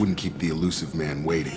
wouldn't keep the elusive man waiting.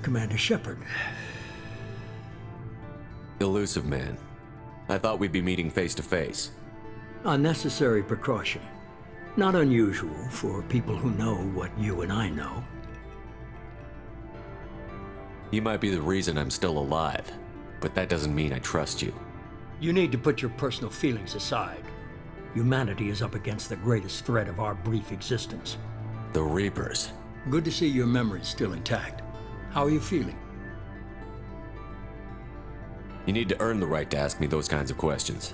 Commander Shepard. Elusive man. I thought we'd be meeting face to face. Unnecessary precaution. Not unusual for people who know what you and I know. You might be the reason I'm still alive, but that doesn't mean I trust you. You need to put your personal feelings aside. Humanity is up against the greatest threat of our brief existence. The Reapers. Good to see your memory's still intact. How are you feeling? You need to earn the right to ask me those kinds of questions.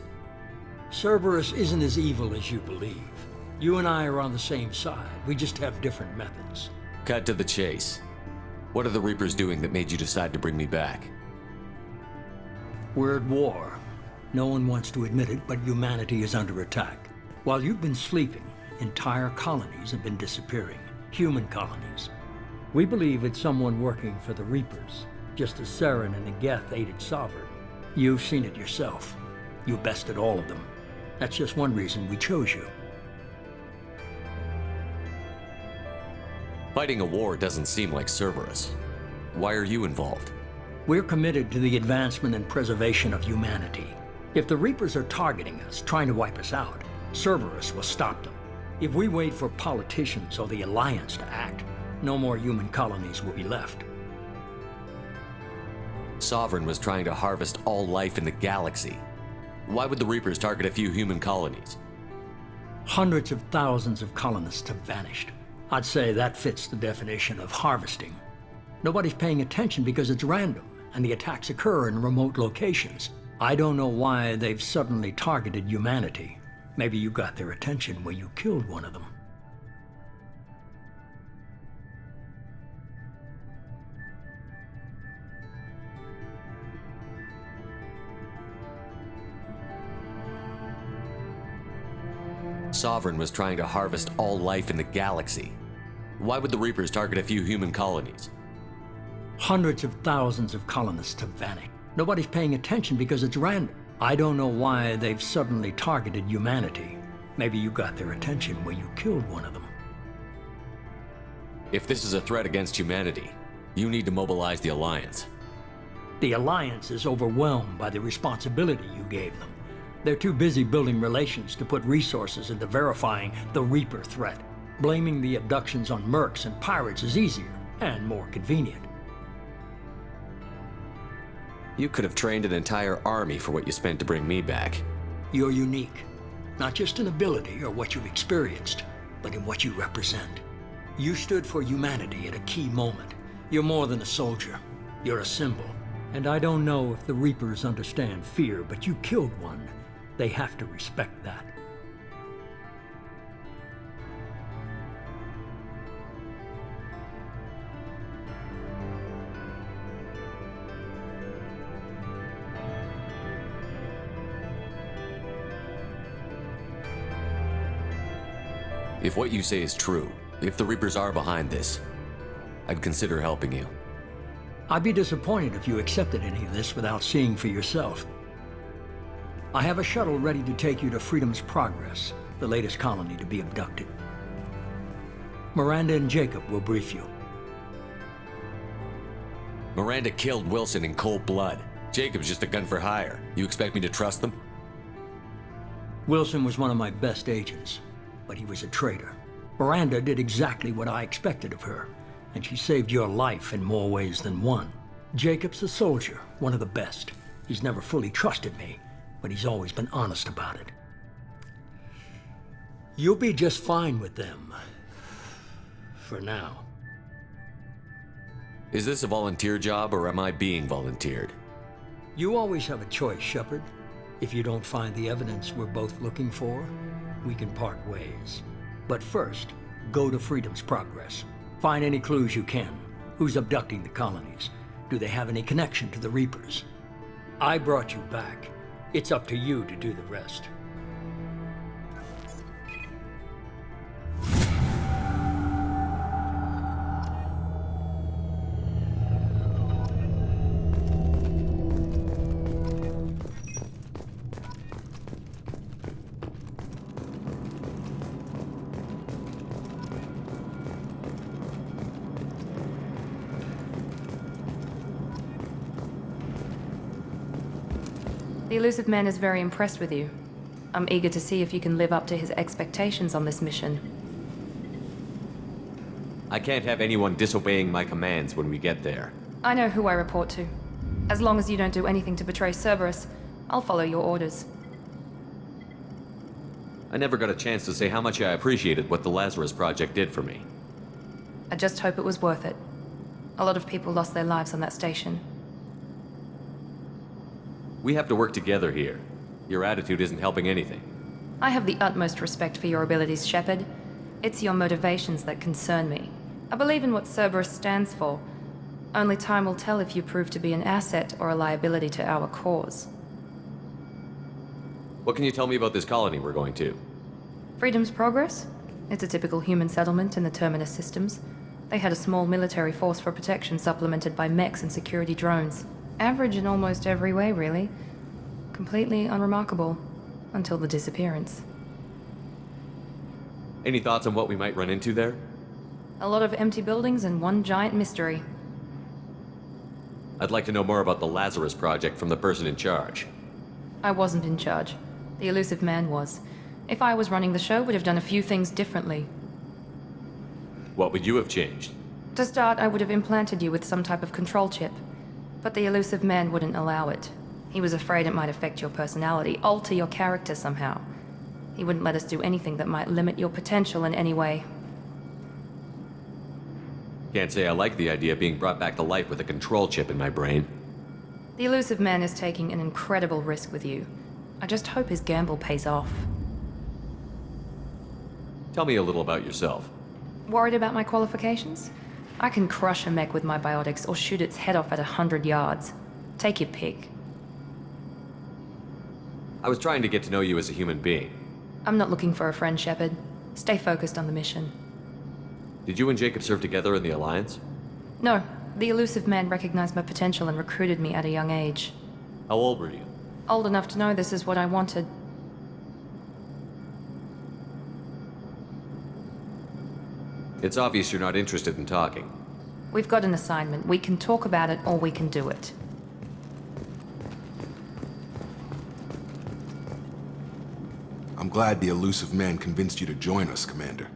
Cerberus isn't as evil as you believe. You and I are on the same side. We just have different methods. Cut to the chase. What are the Reapers doing that made you decide to bring me back? We're at war. No one wants to admit it, but humanity is under attack. While you've been sleeping, entire colonies have been disappearing. Human colonies. We believe it's someone working for the Reapers, just as Saren and Negeth aided Sovereign. You've seen it yourself. You bested all of them. That's just one reason we chose you. Fighting a war doesn't seem like Cerberus. Why are you involved? We're committed to the advancement and preservation of humanity. If the Reapers are targeting us, trying to wipe us out, Cerberus will stop them. If we wait for politicians or the Alliance to act, no more human colonies will be left. Sovereign was trying to harvest all life in the galaxy. Why would the Reapers target a few human colonies? Hundreds of thousands of colonists have vanished. I'd say that fits the definition of harvesting. Nobody's paying attention because it's random, and the attacks occur in remote locations. I don't know why they've suddenly targeted humanity. Maybe you got their attention when you killed one of them. Sovereign was trying to harvest all life in the galaxy. Why would the Reapers target a few human colonies? Hundreds of thousands of colonists have vanished. Nobody's paying attention because it's random. I don't know why they've suddenly targeted humanity. Maybe you got their attention when you killed one of them. If this is a threat against humanity, you need to mobilize the Alliance. The Alliance is overwhelmed by the responsibility you gave them. They're too busy building relations to put resources into verifying the Reaper threat. Blaming the abductions on mercs and pirates is easier and more convenient. You could have trained an entire army for what you spent to bring me back. You're unique, not just in ability or what you've experienced, but in what you represent. You stood for humanity at a key moment. You're more than a soldier. You're a symbol. And I don't know if the Reapers understand fear, but you killed one. They have to respect that. If what you say is true, if the Reapers are behind this, I'd consider helping you. I'd be disappointed if you accepted any of this without seeing for yourself. I have a shuttle ready to take you to Freedom's Progress, the latest colony to be abducted. Miranda and Jacob will brief you. Miranda killed Wilson in cold blood. Jacob's just a gun for hire. You expect me to trust them? Wilson was one of my best agents, but he was a traitor. Miranda did exactly what I expected of her, and she saved your life in more ways than one. Jacob's a soldier, one of the best. He's never fully trusted me, but he's always been honest about it. You'll be just fine with them. For now. Is this a volunteer job, or am I being volunteered? You always have a choice, Shepard. If you don't find the evidence we're both looking for, we can part ways. But first, go to Freedom's Progress. Find any clues you can. Who's abducting the colonies? Do they have any connection to the Reapers? I brought you back. It's up to you to do the rest. The elusive man is very impressed with you. I'm eager to see if you can live up to his expectations on this mission. I can't have anyone disobeying my commands when we get there. I know who I report to. As long as you don't do anything to betray Cerberus, I'll follow your orders. I never got a chance to say how much I appreciated what the Lazarus Project did for me. I just hope it was worth it. A lot of people lost their lives on that station. We have to work together here. Your attitude isn't helping anything. I have the utmost respect for your abilities, Shepard. It's your motivations that concern me. I believe in what Cerberus stands for. Only time will tell if you prove to be an asset or a liability to our cause. What can you tell me about this colony we're going to? Freedom's Progress? It's a typical human settlement in the Terminus systems. They had a small military force for protection supplemented by mechs and security drones. Average in almost every way, really. Completely unremarkable. Until the disappearance. Any thoughts on what we might run into there? A lot of empty buildings and one giant mystery. I'd like to know more about the Lazarus Project from the person in charge. I wasn't in charge. The elusive man was. If I was running the show, would have done a few things differently. What would you have changed? To start, I would have implanted you with some type of control chip. But the elusive man wouldn't allow it. He was afraid it might affect your personality, alter your character somehow. He wouldn't let us do anything that might limit your potential in any way. Can't say I like the idea of being brought back to life with a control chip in my brain. The elusive man is taking an incredible risk with you. I just hope his gamble pays off. Tell me a little about yourself. Worried about my qualifications? I can crush a mech with my biotics or shoot its head off at 100 yards. Take your pick. I was trying to get to know you as a human being. I'm not looking for a friend, Shepard. Stay focused on the mission. Did you and Jacob serve together in the Alliance? No, the elusive man recognized my potential and recruited me at a young age. How old were you? Old enough to know this is what I wanted. It's obvious you're not interested in talking. We've got an assignment. We can talk about it or we can do it. I'm glad the elusive man convinced you to join us, Commander.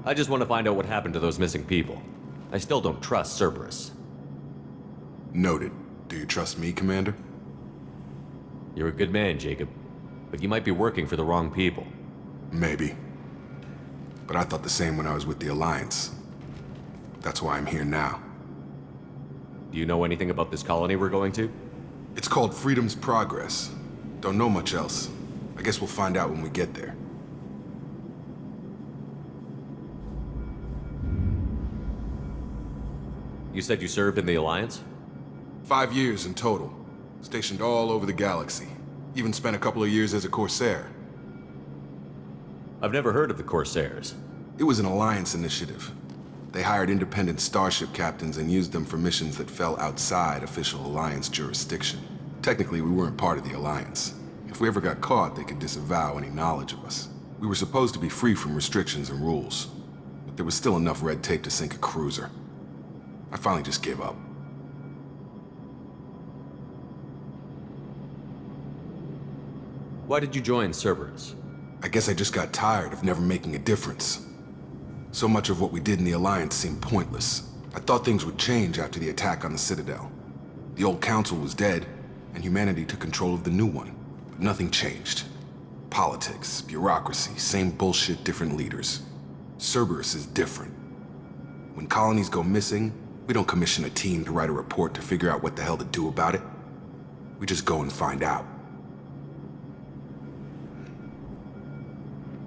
I just want to find out what happened to those missing people. I still don't trust Cerberus. Noted. Do you trust me, Commander? You're a good man, Jacob. But you might be working for the wrong people. Maybe. But I thought the same when I was with the Alliance. That's why I'm here now. Do you know anything about this colony we're going to? It's called Freedom's Progress. Don't know much else. I guess we'll find out when we get there. You said you served in the Alliance? 5 years in total. Stationed all over the galaxy. Even spent a couple of years as a Corsair. I've never heard of the Corsairs. It was an Alliance initiative. They hired independent starship captains and used them for missions that fell outside official Alliance jurisdiction. Technically, we weren't part of the Alliance. If we ever got caught, they could disavow any knowledge of us. We were supposed to be free from restrictions and rules, but there was still enough red tape to sink a cruiser. I finally just gave up. Why did you join Cerberus? I guess I just got tired of never making a difference. So much of what we did in the Alliance seemed pointless. I thought things would change after the attack on the Citadel. The old council was dead, and humanity took control of the new one. But nothing changed. Politics, bureaucracy, same bullshit, different leaders. Cerberus is different. When colonies go missing, we don't commission a team to write a report to figure out what the hell to do about it. We just go and find out.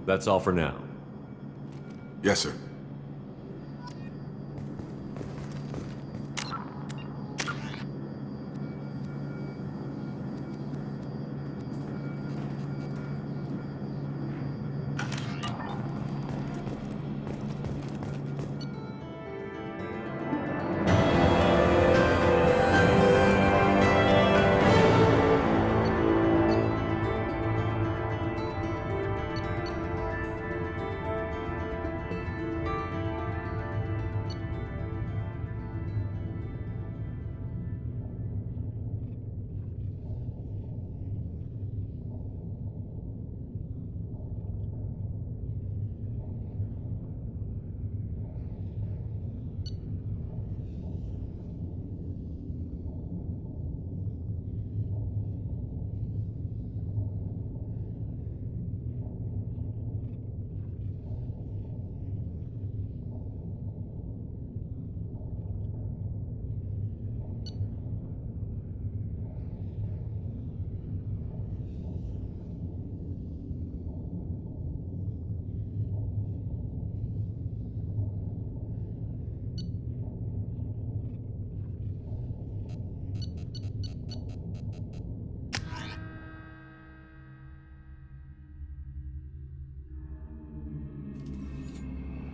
That's all for now. Yes, sir.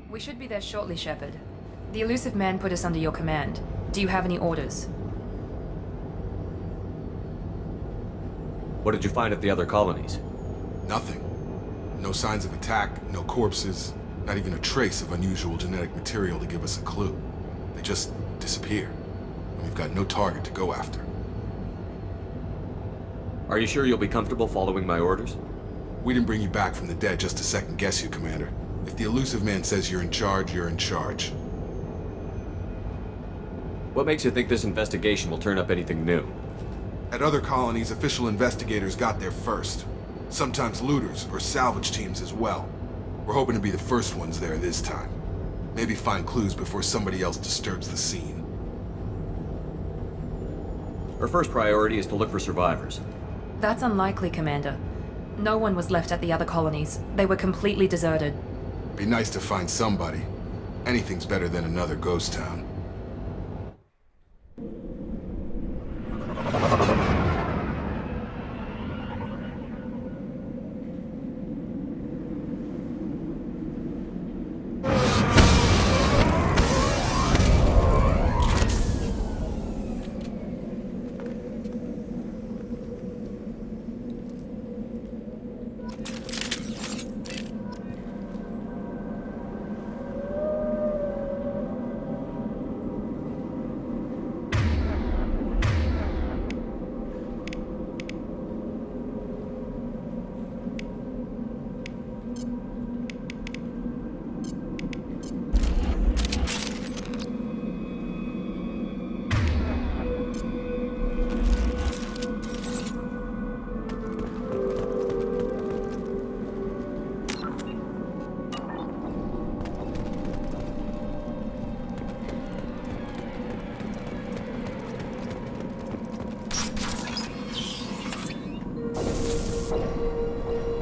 We should be there shortly, Shepard. The elusive man put us under your command. Do you have any orders? What did you find at the other colonies? Nothing. No signs of attack, no corpses, not even a trace of unusual genetic material to give us a clue. They just disappear. And we've got no target to go after. Are you sure you'll be comfortable following my orders? We didn't bring you back from the dead just to second guess you, Commander. If the elusive man says you're in charge, you're in charge. What makes you think this investigation will turn up anything new? At other colonies, official investigators got there first. Sometimes looters or salvage teams as well. We're hoping to be the first ones there this time. Maybe find clues before somebody else disturbs the scene. Our first priority is to look for survivors. That's unlikely, Commander. No one was left at the other colonies. They were completely deserted. Be nice to find somebody. Anything's better than another ghost town.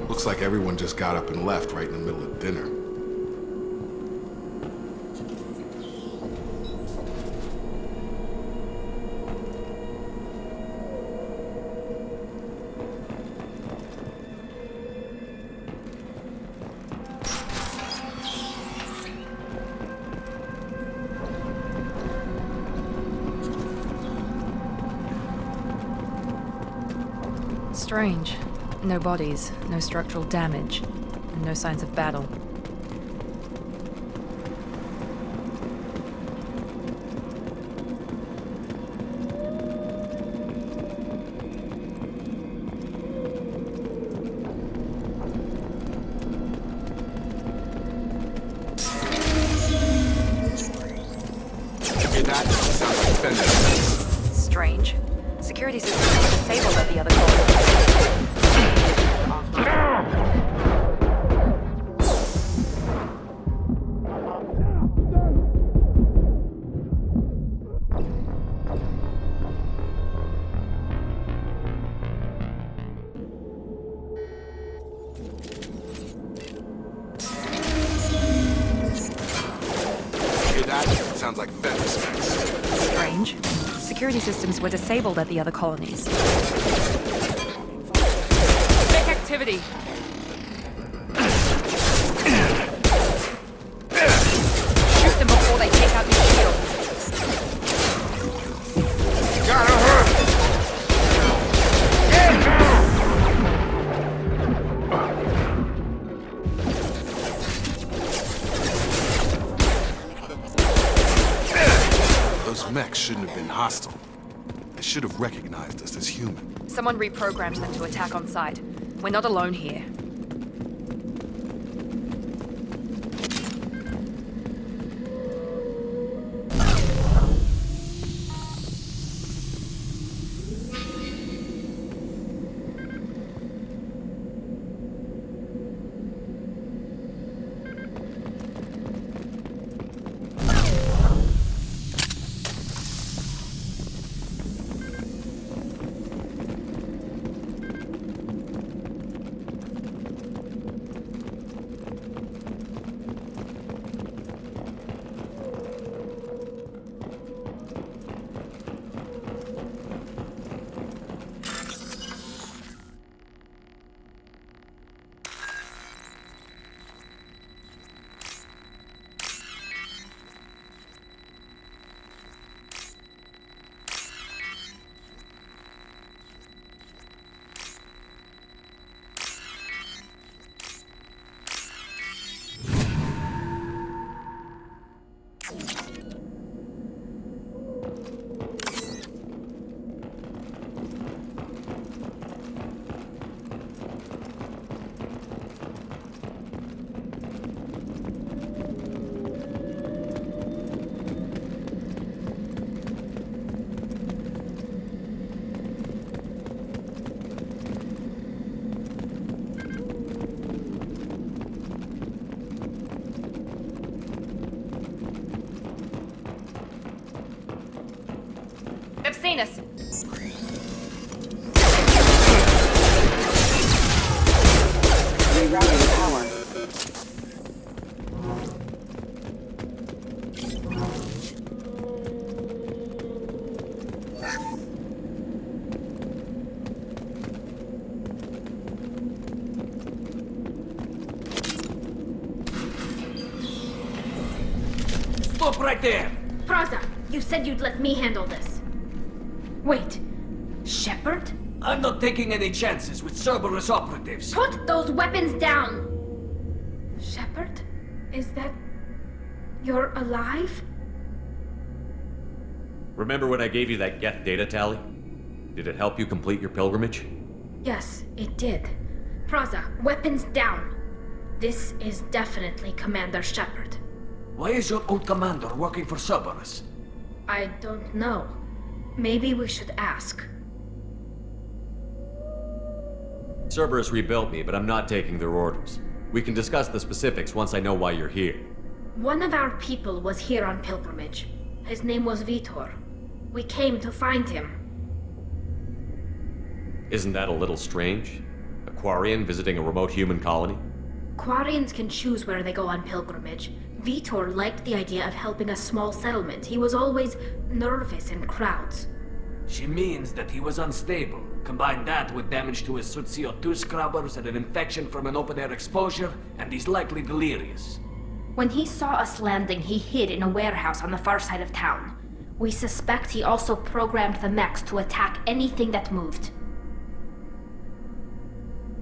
Looks like everyone just got up and left right in the middle of dinner. Strange. No bodies, no structural damage, and no signs of battle. Hey, that sounds like fence. Strange. Security systems were disabled at the other colony. sounds like Venice. Strange. Security systems were disabled at the other colonies. Make activity! Shoot them before they take out your shields. Gotta hurt! Those mechs shouldn't have been hostile. They should have recognized us as human. Someone reprogrammed them to attack on sight. We're not alone here. They've seen us. Rerouting power. Stop right there! Praza, you said you'd let me handle this. Wait, Shepard? I'm not taking any chances with Cerberus operatives. Put those weapons down! Shepard? Is that... you're alive? Remember when I gave you that Geth data tally? Did it help you complete your pilgrimage? Yes, it did. Praza, weapons down. This is definitely Commander Shepard. Why is your old commander working for Cerberus? I don't know. Maybe we should ask. Cerberus rebuilt me, but I'm not taking their orders. We can discuss the specifics once I know why you're here. One of our people was here on pilgrimage. His name was Vitor. We came to find him. Isn't that a little strange? A Quarian visiting a remote human colony? Quarians can choose where they go on pilgrimage. Vitor liked the idea of helping a small settlement. He was always nervous in crowds. She means that he was unstable. Combine that with damage to his suit CO2 scrubbers and an infection from an open-air exposure, and he's likely delirious. When he saw us landing, he hid in a warehouse on the far side of town. We suspect he also programmed the mechs to attack anything that moved.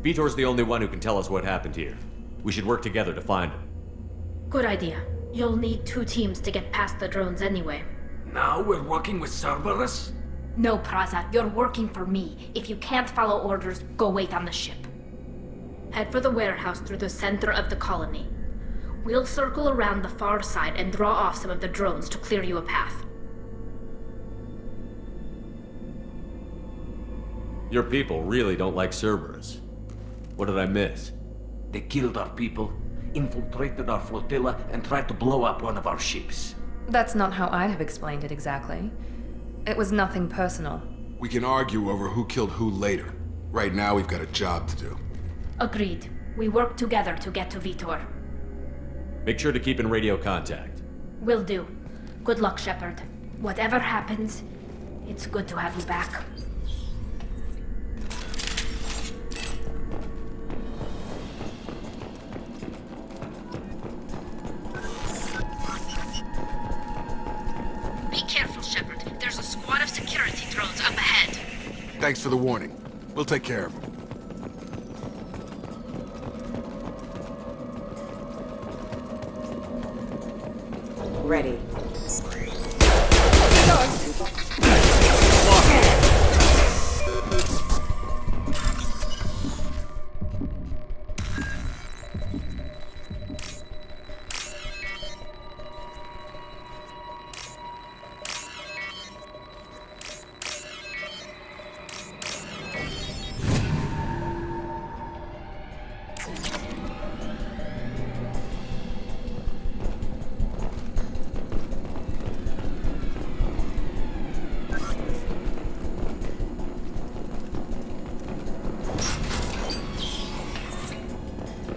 Vitor's the only one who can tell us what happened here. We should work together to find him. Good idea. You'll need 2 teams to get past the drones anyway. Now we're working with Cerberus? No, Praza, you're working for me. If you can't follow orders, go wait on the ship. Head for the warehouse through the center of the colony. We'll circle around the far side and draw off some of the drones to clear you a path. Your people really don't like Cerberus. What did I miss? They killed our people, infiltrated our flotilla, and tried to blow up one of our ships. That's not how I'd have explained it exactly. It was nothing personal. We can argue over who killed who later. Right now, we've got a job to do. Agreed. We work together to get to Vitor. Make sure to keep in radio contact. Will do. Good luck, Shepard. Whatever happens, it's good to have you back. Be careful, Shepard. There's a squad of security drones up ahead. Thanks for the warning. We'll take care of them. Ready.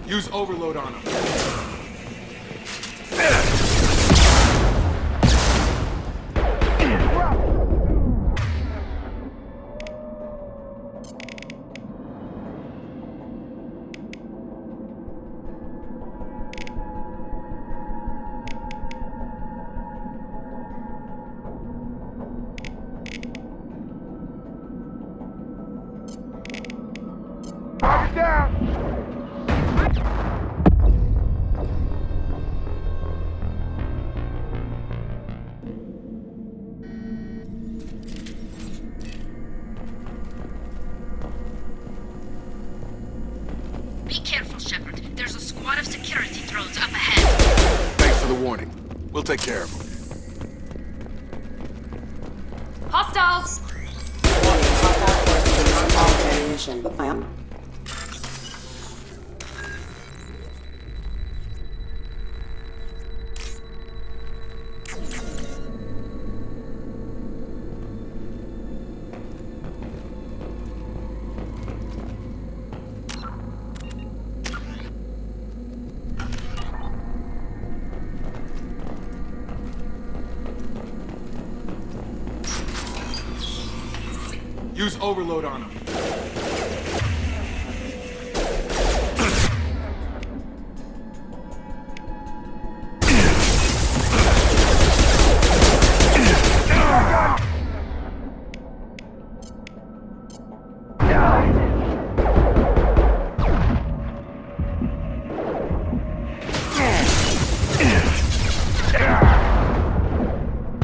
Use overload on them. Target down! Be careful, Shepard. There's a squad of security drones up ahead. Thanks for the warning. We'll take care of them. Hostiles! Warning, hostile forces on all ammunition. Ma'am. Use overload on them.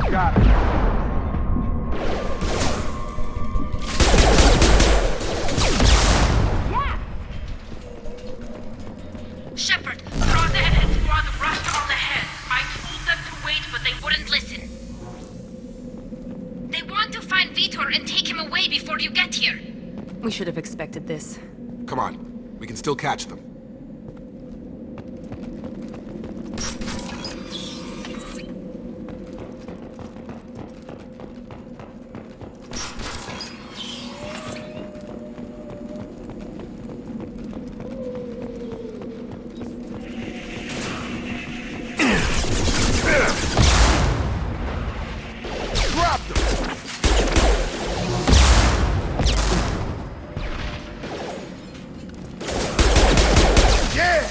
Got it. Shepard, Crawdad and squad rushed on ahead. I told them to wait, but they wouldn't listen. They want to find Vitor and take him away before you get here. We should have expected this. Come on. We can still catch them. Drop them! Yeah!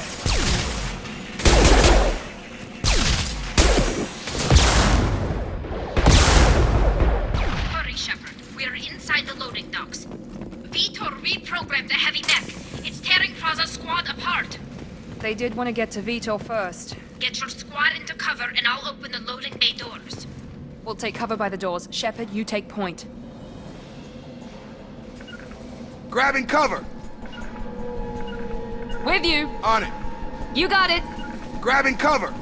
Hurry, Shepard. We're inside the loading docks. Vitor reprogrammed the heavy mech. It's tearing Praza's squad apart. They did want to get to Vitor first. Get your squad into cover and I'll open the loading bay doors. We'll take cover by the doors. Shepard, you take point. Grabbing cover! With you! On it! You got it! Grabbing cover!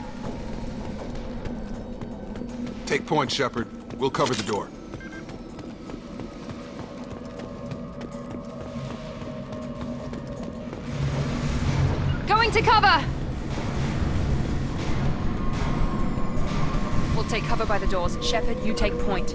Take point, Shepard. We'll cover the door. Going to cover! We'll take cover by the doors. Shepard, you take point.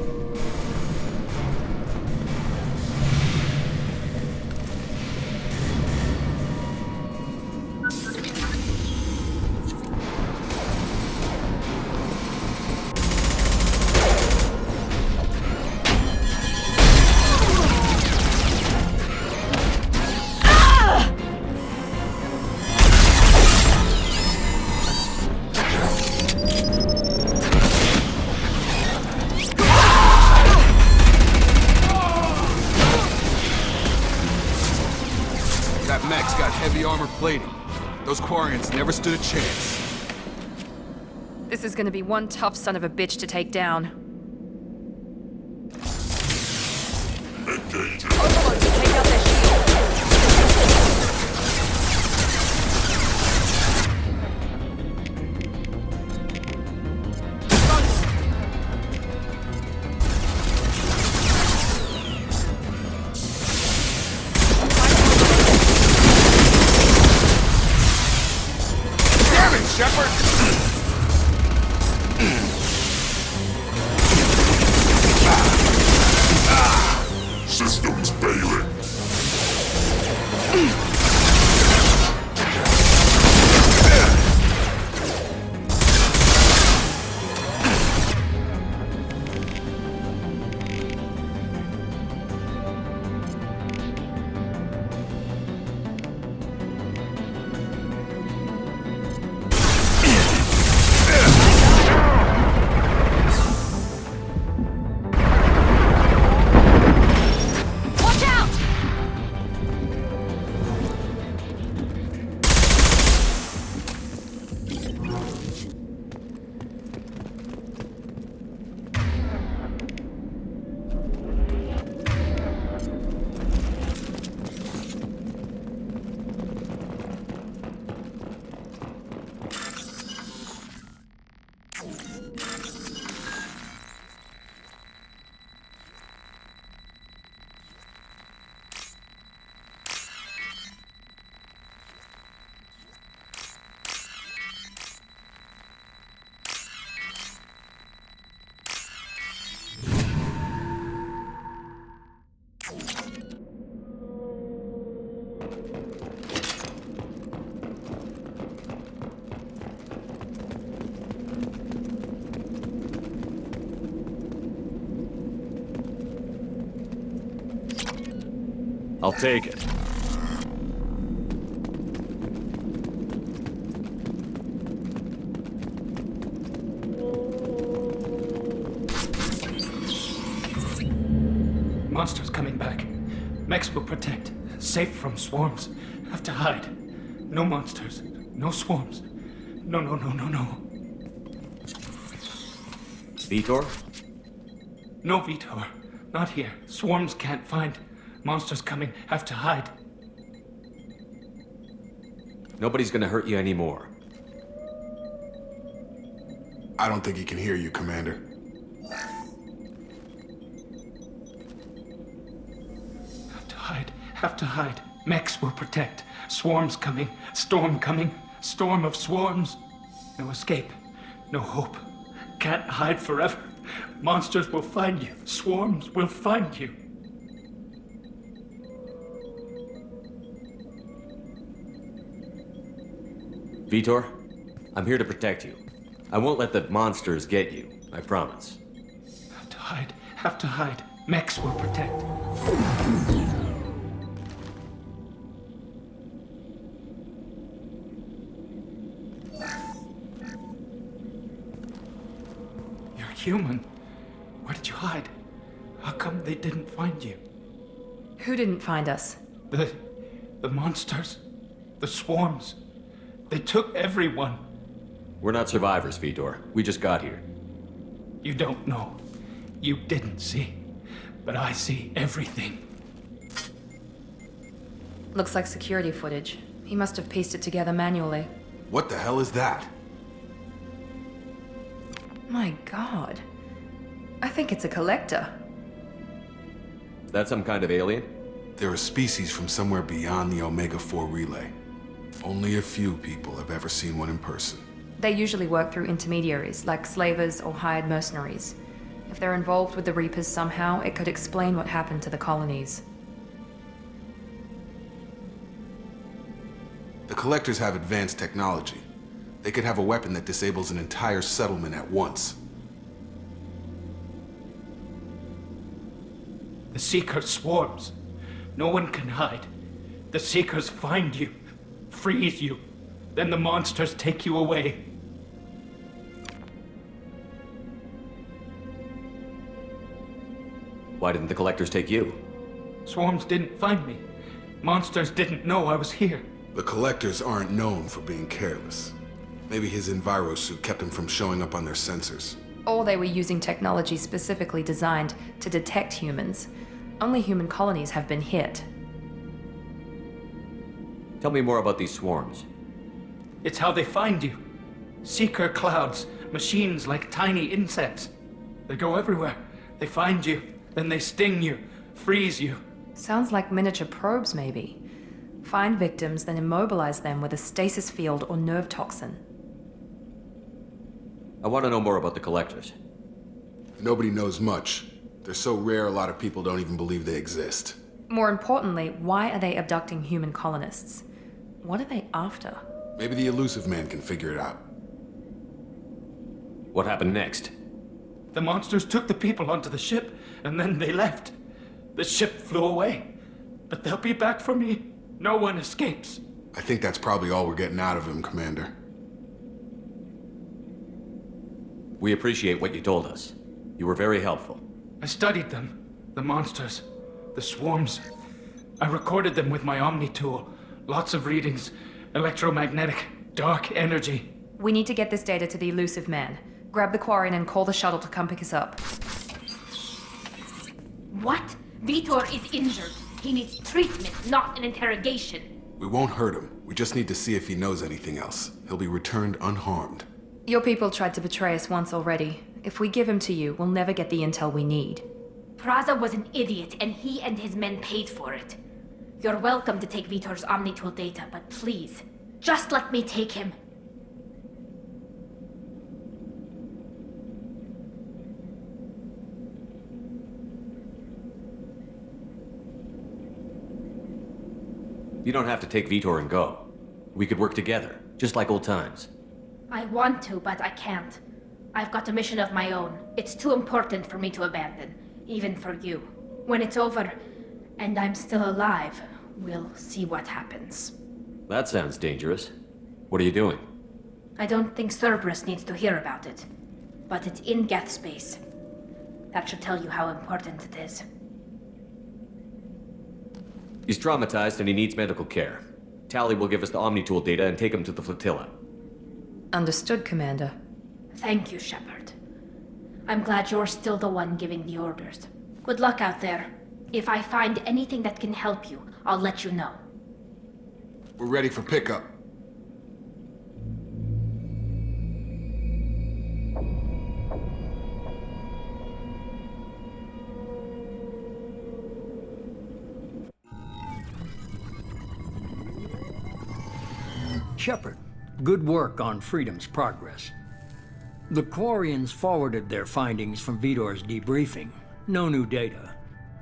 plating. Those Quarians never stood a chance. This is gonna be one tough son of a bitch to take down. Overlord, take out their shield. Damn it, Shepard! Systems failing. Watch out! I'll take it. Monsters coming back. Mechs will protect. Safe from swarms. Have to hide. No monsters. No swarms. No. Vitor? No, Vitor. Not here. Swarms can't find. Monsters coming. Have to hide. Nobody's gonna hurt you anymore. I don't think he can hear you, Commander. Have to hide. Mechs will protect. Swarms coming. Storm coming. Storm of swarms. No escape. No hope. Can't hide forever. Monsters will find you. Swarms will find you. Vitor, I'm here to protect you. I won't let the monsters get you, I promise. Have to hide. Have to hide. Mechs will protect. You're human. Where did you hide? How come they didn't find you? Who didn't find us? The monsters. The swarms. They took everyone. We're not survivors, Vitor. We just got here. You don't know. You didn't see. But I see everything. Looks like security footage. He must have pieced it together manually. What the hell is that? My god. I think it's a collector. Is that some kind of alien? They're a species from somewhere beyond the Omega-4 relay. Only a few people have ever seen one in person. They usually work through intermediaries, like slavers or hired mercenaries. If they're involved with the Reapers somehow, it could explain what happened to the colonies. The Collectors have advanced technology. They could have a weapon that disables an entire settlement at once. The Seeker swarms. No one can hide. The Seekers find you, freeze you, then the monsters take you away. Why didn't the Collectors take you? Swarms didn't find me. Monsters didn't know I was here. The Collectors aren't known for being careless. Maybe his enviro suit kept him from showing up on their sensors. Or they were using technology specifically designed to detect humans. Only human colonies have been hit. Tell me more about these swarms. It's how they find you. Seeker clouds, machines like tiny insects. They go everywhere. They find you, then they sting you, freeze you. Sounds like miniature probes, maybe. Find victims, then immobilize them with a stasis field or nerve toxin. I want to know more about the Collectors. Nobody knows much. They're so rare, a lot of people don't even believe they exist. More importantly, why are they abducting human colonists? What are they after? Maybe the elusive man can figure it out. What happened next? The monsters took the people onto the ship, and then they left. The ship flew away. But they'll be back for me. No one escapes. I think that's probably all we're getting out of him, Commander. We appreciate what you told us. You were very helpful. I studied them. The monsters. The swarms. I recorded them with my Omni tool. Lots of readings. Electromagnetic. Dark energy. We need to get this data to the elusive man. Grab the Quarian and call the shuttle to come pick us up. What? Vitor is injured. He needs treatment, not an interrogation. We won't hurt him. We just need to see if he knows anything else. He'll be returned unharmed. Your people tried to betray us once already. If we give him to you, we'll never get the intel we need. Praza was an idiot, and he and his men paid for it. You're welcome to take Vitor's Omnitool data, but please, just let me take him. You don't have to take Vitor and go. We could work together, just like old times. I want to, but I can't. I've got a mission of my own. It's too important for me to abandon, even for you. When it's over, and I'm still alive, we'll see what happens. That sounds dangerous. What are you doing? I don't think Cerberus needs to hear about it, but it's in Geth space. That should tell you how important it is. He's traumatized and he needs medical care. Tally will give us the Omnitool data and take him to the flotilla. Understood, Commander. Thank you, Shepard. I'm glad you're still the one giving the orders. Good luck out there. If I find anything that can help you, I'll let you know. We're ready for pickup. Shepard, good work on Freedom's progress. The Quarians forwarded their findings from Vitor's debriefing. No new data,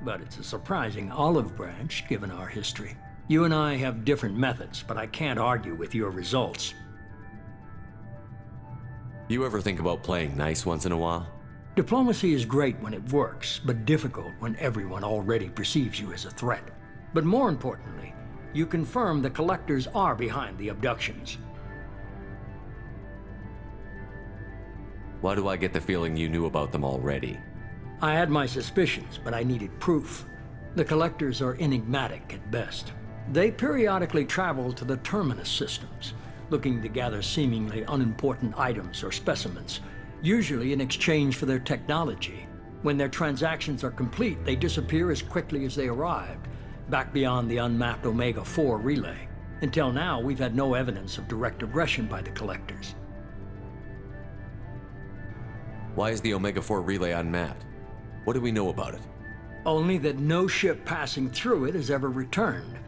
but it's a surprising olive branch given our history. You and I have different methods, but I can't argue with your results. You ever think about playing nice once in a while? Diplomacy is great when it works, but difficult when everyone already perceives you as a threat. But more importantly, you confirm the Collectors are behind the abductions. Why do I get the feeling you knew about them already? I had my suspicions, but I needed proof. The Collectors are enigmatic at best. They periodically travel to the Terminus systems, looking to gather seemingly unimportant items or specimens, usually in exchange for their technology. When their transactions are complete, they disappear as quickly as they arrived, back beyond the unmapped Omega-4 relay. Until now, we've had no evidence of direct aggression by the Collectors. Why is the Omega-4 relay unmapped? What do we know about it? Only that no ship passing through it has ever returned.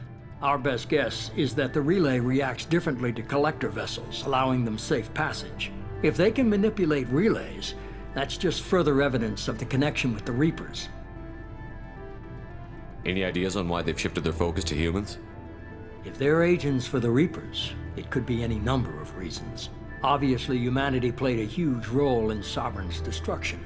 Our best guess is that the relay reacts differently to Collector vessels, allowing them safe passage. If they can manipulate relays, that's just further evidence of the connection with the Reapers. Any ideas on why they've shifted their focus to humans? If they're agents for the Reapers, it could be any number of reasons. Obviously, humanity played a huge role in Sovereign's destruction.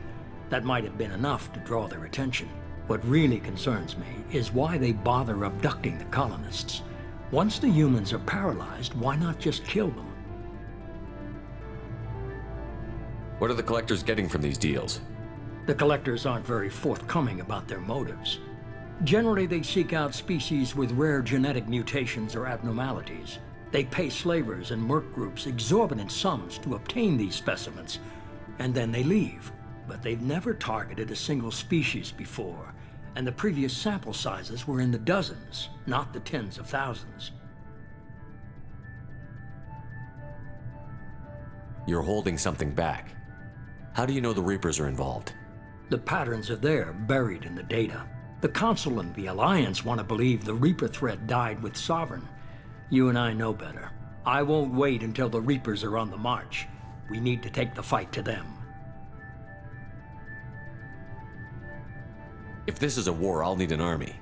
That might have been enough to draw their attention. What really concerns me is why they bother abducting the colonists. Once the humans are paralyzed, why not just kill them? What are the Collectors getting from these deals? The Collectors aren't very forthcoming about their motives. Generally, they seek out species with rare genetic mutations or abnormalities. They pay slavers and merc groups exorbitant sums to obtain these specimens, and then they leave. But they've never targeted a single species before, and the previous sample sizes were in the dozens, not the tens of thousands. You're holding something back. How do you know the Reapers are involved? The patterns are there, buried in the data. The Council and the Alliance want to believe the Reaper threat died with Sovereign. You and I know better. I won't wait until the Reapers are on the march. We need to take the fight to them. If this is a war, I'll need an army.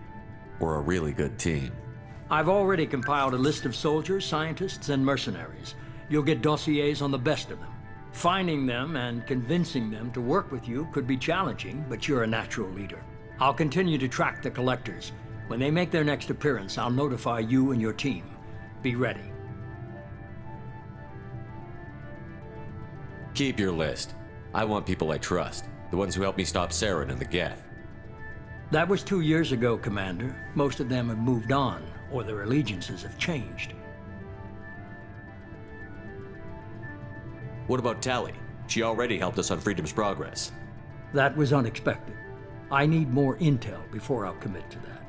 Or a really good team. I've already compiled a list of soldiers, scientists, and mercenaries. You'll get dossiers on the best of them. Finding them and convincing them to work with you could be challenging, but you're a natural leader. I'll continue to track the collectors. When they make their next appearance, I'll notify you and your team. Be ready. Keep your list. I want people I trust. The ones who helped me stop Saren and the Geth. That was 2 years ago, Commander. Most of them have moved on, or their allegiances have changed. What about Tally? She already helped us on Freedom's Progress. That was unexpected. I need more intel before I'll commit to that.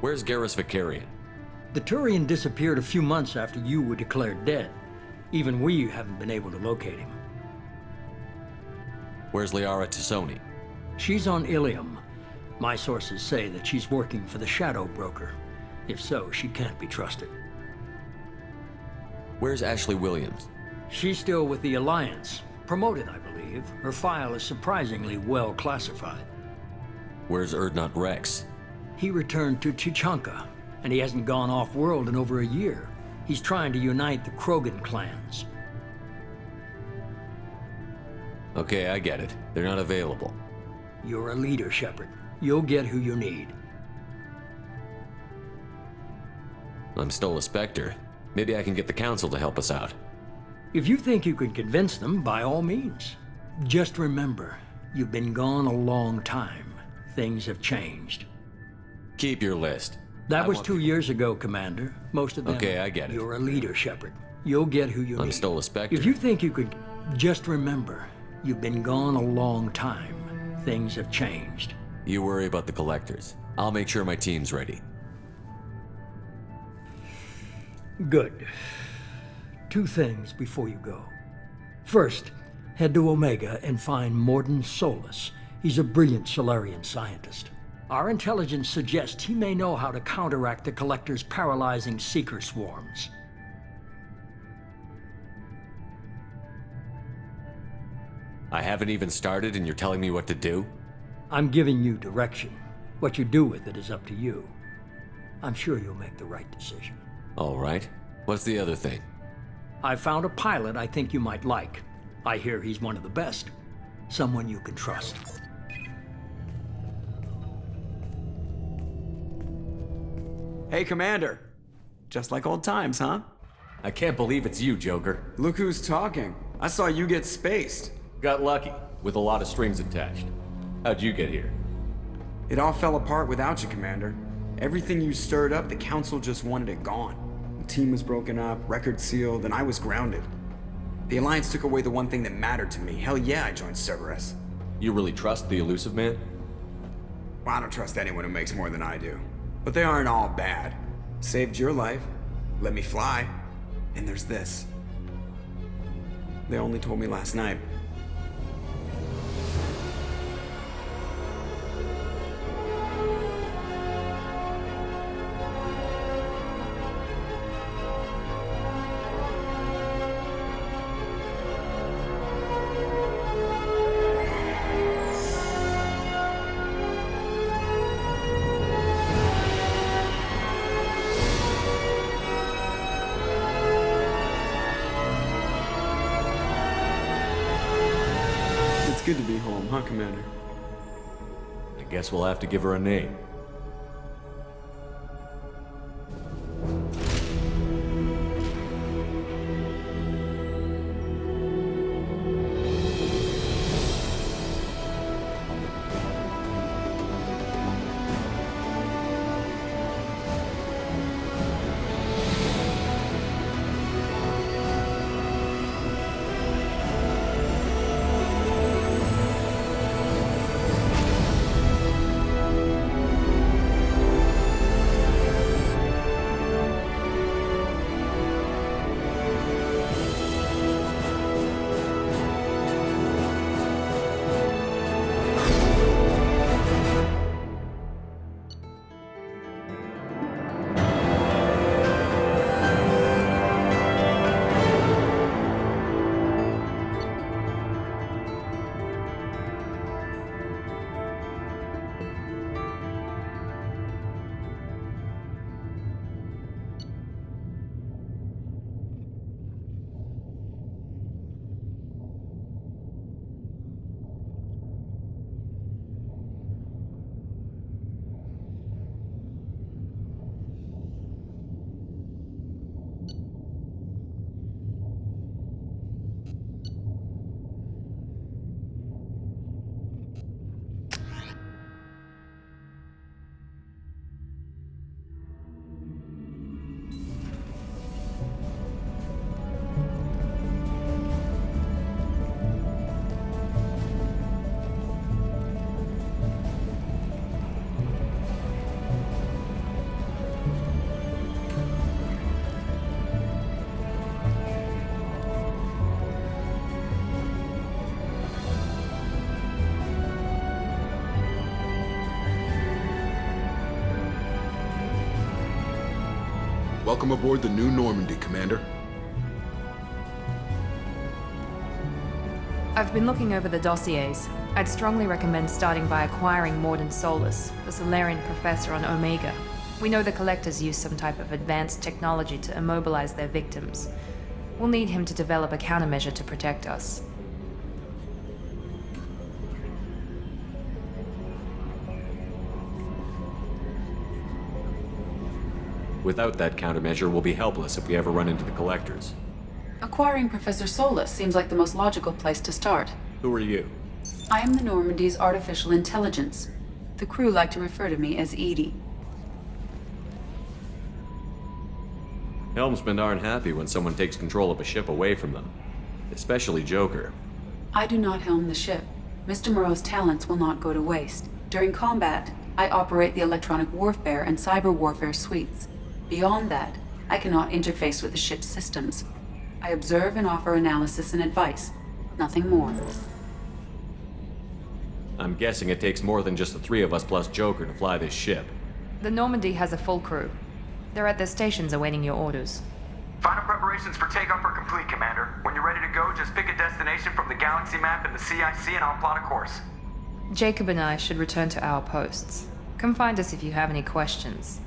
Where's Garrus Vicarian? The Turian disappeared a few months after you were declared dead. Even we haven't been able to locate him. Where's Liara Tassoni? She's on Ilium. My sources say that she's working for the Shadow Broker. If so, she can't be trusted. Where's Ashley Williams? She's still with the Alliance. Promoted, I believe. Her file is surprisingly well classified. Where's Erdnot Rex? He returned to Chichanka, and he hasn't gone off-world in over a year. He's trying to unite the Krogan clans. Okay, I get it. They're not available. You're a leader, Shepard. You'll get who you need. I'm still a Spectre. Maybe I can get the Council to help us out. If you think you can convince them, by all means. Just remember, you've been gone a long time. Things have changed. Keep your list. That was 2 years ago, Commander. Most of them... Okay, I get it. You're a leader, Shepard. You'll get who you need. I'm still a Spectre. If you think you could... Just remember, you've been gone a long time. Things have changed. You worry about the Collectors. I'll make sure my team's ready. Good. 2 things before you go. First, head to Omega and find Mordin Solus. He's a brilliant Solarian scientist. Our intelligence suggests he may know how to counteract the Collector's paralyzing Seeker swarms. I haven't even started and you're telling me what to do? I'm giving you direction. What you do with it is up to you. I'm sure you'll make the right decision. All right. What's the other thing? I found a pilot I think you might like. I hear he's one of the best. Someone you can trust. Hey, Commander. Just like old times, huh? I can't believe it's you, Joker. Look who's talking. I saw you get spaced. Got lucky, with a lot of strings attached. How'd you get here? It all fell apart without you, Commander. Everything you stirred up, the Council just wanted it gone. The team was broken up, record sealed, and I was grounded. The Alliance took away the one thing that mattered to me. Hell yeah, I joined Cerberus. You really trust the elusive man? Well, I don't trust anyone who makes more than I do. But they aren't all bad. Saved your life, let me fly, and there's this. They only told me last night. Good to be home, huh, Commander? I guess we'll have to give her a name. Welcome aboard the new Normandy, Commander. I've been looking over the dossiers. I'd strongly recommend starting by acquiring Morden Solus, the Solarian professor on Omega. We know the Collectors use some type of advanced technology to immobilize their victims. We'll need him to develop a countermeasure to protect us. Without that countermeasure, we'll be helpless if we ever run into the Collectors. Acquiring Professor Solus seems like the most logical place to start. Who are you? I am the Normandy's artificial intelligence. The crew like to refer to me as Edie. Helmsmen aren't happy when someone takes control of a ship away from them. Especially Joker. I do not helm the ship. Mr. Moreau's talents will not go to waste. During combat, I operate the electronic warfare and cyber warfare suites. Beyond that, I cannot interface with the ship's systems. I observe and offer analysis and advice. Nothing more. I'm guessing it takes more than just the three of us plus Joker to fly this ship. The Normandy has a full crew. They're at their stations awaiting your orders. Final preparations for takeoff are complete, Commander. When you're ready to go, just pick a destination from the galaxy map in the CIC and I'll plot a course. Jacob and I should return to our posts. Come find us if you have any questions.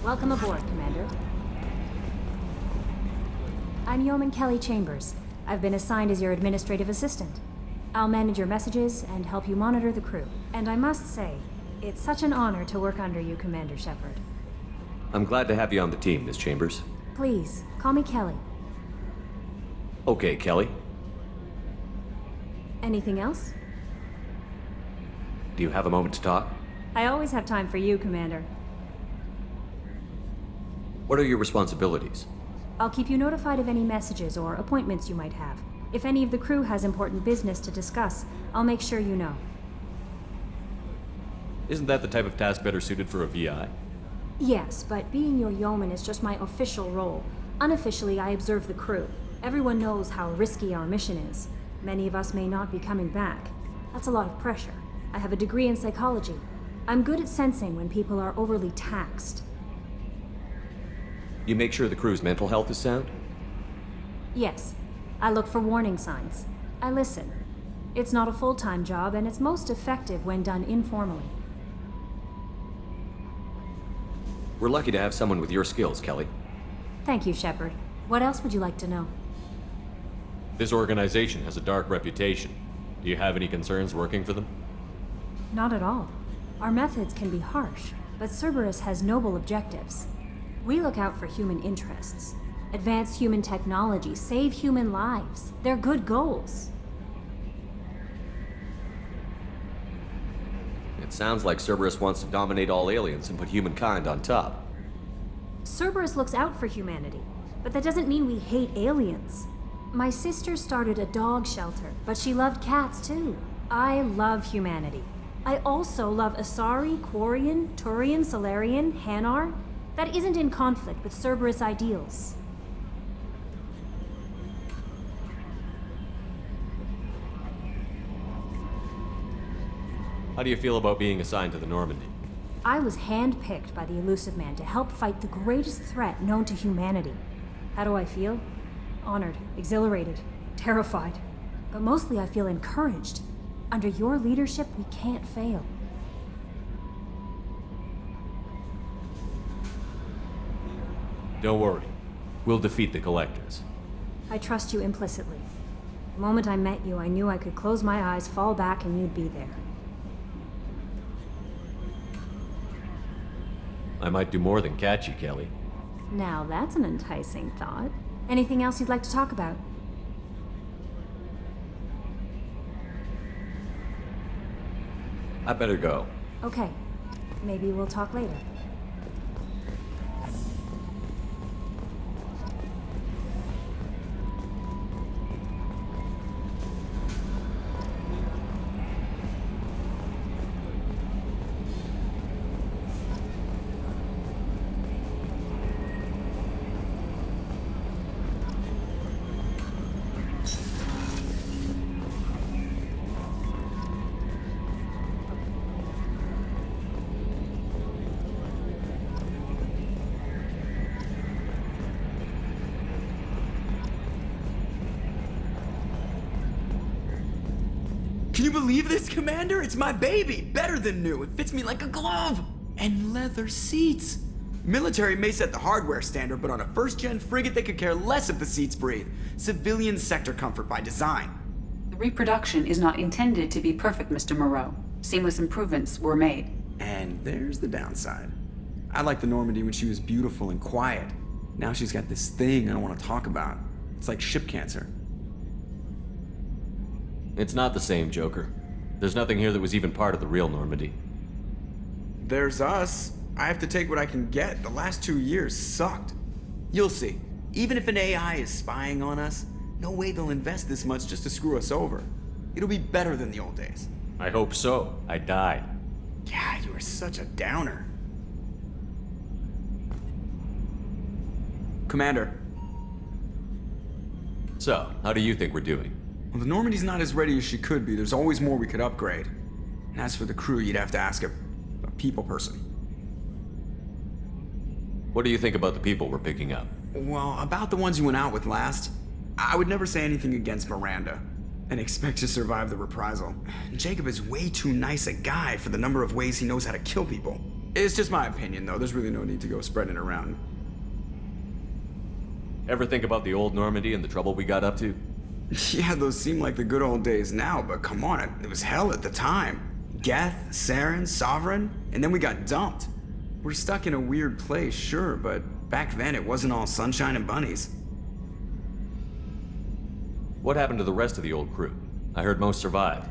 Welcome aboard, Commander. I'm Yeoman Kelly Chambers. I've been assigned as your administrative assistant. I'll manage your messages and help you monitor the crew. And I must say, it's such an honor to work under you, Commander Shepard. I'm glad to have you on the team, Miss Chambers. Please, call me Kelly. Okay, Kelly. Anything else? Do you have a moment to talk? I always have time for you, Commander. What are your responsibilities? I'll keep you notified of any messages or appointments you might have. If any of the crew has important business to discuss, I'll make sure you know. Isn't that the type of task better suited for a VI? Yes, but being your yeoman is just my official role. Unofficially, I observe the crew. Everyone knows how risky our mission is. Many of us may not be coming back. That's a lot of pressure. I have a degree in psychology. I'm good at sensing when people are overly taxed. You make sure the crew's mental health is sound? Yes. I look for warning signs. I listen. It's not a full-time job, and it's most effective when done informally. We're lucky to have someone with your skills, Kelly. Thank you, Shepard. What else would you like to know? This organization has a dark reputation. Do you have any concerns working for them? Not at all. Our methods can be harsh, but Cerberus has noble objectives. We look out for human interests. Advance human technology, save human lives. They're good goals. It sounds like Cerberus wants to dominate all aliens and put humankind on top. Cerberus looks out for humanity, but that doesn't mean we hate aliens. My sister started a dog shelter, but she loved cats too. I love humanity. I also love Asari, Quarian, Turian, Solarian, Hanar. That isn't in conflict with Cerberus ideals. How do you feel about being assigned to the Normandy? I was handpicked by the Elusive Man to help fight the greatest threat known to humanity. How do I feel? Honored, exhilarated, terrified. But mostly I feel encouraged. Under your leadership, we can't fail. Don't worry. We'll defeat the Collectors. I trust you implicitly. The moment I met you, I knew I could close my eyes, fall back, and you'd be there. I might do more than catch you, Kelly. Now that's an enticing thought. Anything else you'd like to talk about? I better go. Okay. Maybe we'll talk later. Can you believe this, Commander? It's my baby! Better than new. It fits me like a glove! And leather seats! Military may set the hardware standard, but on a first-gen frigate, they could care less if the seats breathe. Civilian sector comfort by design. The reproduction is not intended to be perfect, Mr. Moreau. Seamless improvements were made. And there's the downside. I liked the Normandy when she was beautiful and quiet. Now she's got this thing I don't want to talk about. It's like ship cancer. It's not the same, Joker. There's nothing here that was even part of the real Normandy. There's us. I have to take what I can get. The last 2 years sucked. You'll see. Even if an AI is spying on us, no way they'll invest this much just to screw us over. It'll be better than the old days. I hope so. I died. Yeah, you are such a downer. Commander. So, how do you think we're doing? Well, the Normandy's not as ready as she could be. There's always more we could upgrade. And as for the crew, you'd have to ask a people person. What do you think about the people we're picking up? Well, about the ones you went out with last, I would never say anything against Miranda and expect to survive the reprisal. Jacob is way too nice a guy for the number of ways he knows how to kill people. It's just my opinion, though. There's really no need to go spreading it around. Ever think about the old Normandy and the trouble we got up to? Yeah, those seem like the good old days now, but come on, it was hell at the time. Geth, Saren, Sovereign, and then we got dumped. We're stuck in a weird place, sure, but back then it wasn't all sunshine and bunnies. What happened to the rest of the old crew? I heard most survived.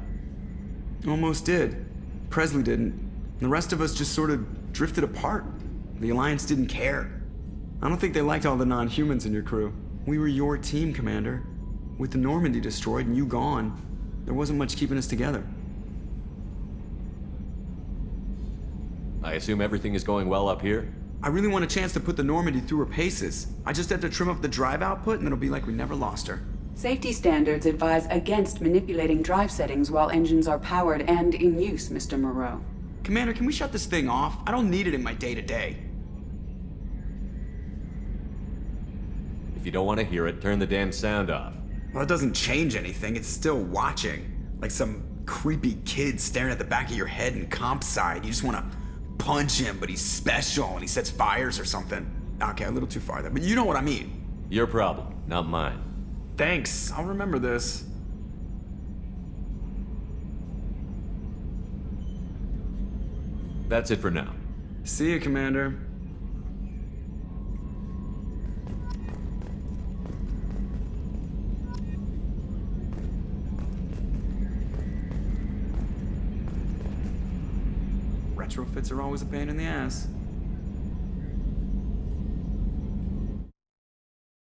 Almost did. Presley didn't. The rest of us just sort of drifted apart. The Alliance didn't care. I don't think they liked all the non-humans in your crew. We were your team, Commander. With the Normandy destroyed and you gone, there wasn't much keeping us together. I assume everything is going well up here? I really want a chance to put the Normandy through her paces. I just have to trim up the drive output and it'll be like we never lost her. Safety standards advise against manipulating drive settings while engines are powered and in use, Mr. Moreau. Commander, can we shut this thing off? I don't need it in my day-to-day. If you don't want to hear it, turn the damn sound off. Well, it doesn't change anything. It's still watching. Like some creepy kid staring at the back of your head in comp side. You just want to punch him, but he's special and he sets fires or something. Okay, a little too far there, but you know what I mean. Your problem, not mine. Thanks, I'll remember this. That's it for now. See you, Commander. Retrofits are always a pain in the ass.